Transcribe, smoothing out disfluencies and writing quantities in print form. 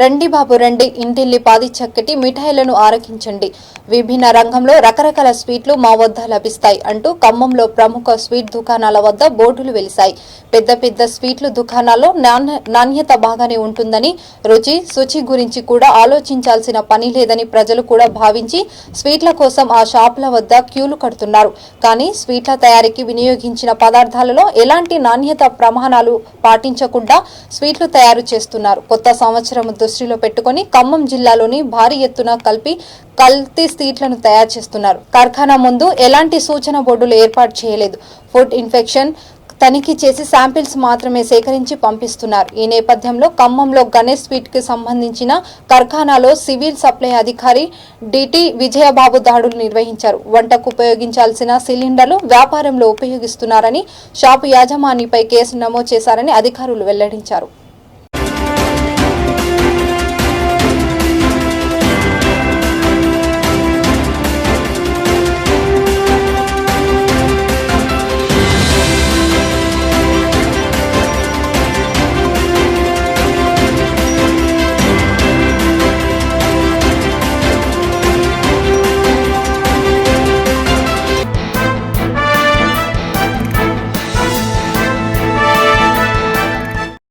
రండి బాబు రండి, ఇంటిల్లి పాది చక్కటి మిఠాయిలను ఆరగించండి. విభిన్న రంగంలో రకరకాల స్వీట్లు మా వద్ద లభిస్తాయి అంటూ ఖమ్మంలో ప్రముఖ స్వీట్ దుకాణాల వద్ద బోర్డులు వెలిశాయి. పెద్ద పెద్ద స్వీట్లు దుకాణాల్లో నాణ్యత బాగానే ఉంటుందని, రుచి శుచి గురించి కూడా ఆలోచించాల్సిన పని లేదని ప్రజలు కూడా భావించి స్వీట్ల కోసం ఆ షాపుల వద్ద క్యూలు కడుతున్నారు. కానీ స్వీట్ల తయారీకి వినియోగించిన పదార్థాలలో ఎలాంటి నాణ్యత ప్రమాణాలు పాటించకుండా స్వీట్లు తయారు చేస్తున్నారు. కొత్త సంవత్సరం దృష్టిలో పెట్టుకుని ఖమ్మం జిల్లాలోని భారీ ఎత్తున కల్తీ స్వీట్లను తయారు చేస్తున్నారు. కార్ఖానా ముందు ఎలాంటి సూచన బోర్డులు ఏర్పాటు చేయలేదు. ఫుడ్ ఇన్ఫెక్షన్ తనిఖీ చేసి శాంపిల్స్ మాత్రమే సేకరించి పంపిస్తున్నారు. ఈ నేపథ్యంలో ఖమ్మంలో గణేష్ స్వీట్ కి సంబంధించిన కార్ఖానాలో సివిల్ సప్లై అధికారి డిటి విజయబాబు దాడులు నిర్వహించారు. వంటకు ఉపయోగించాల్సిన సిలిండర్లు వ్యాపారంలో ఉపయోగిస్తున్నారని, షాపు యాజమానిపై కేసు నమోదు చేశారని అధికారులు వెల్లడించారు.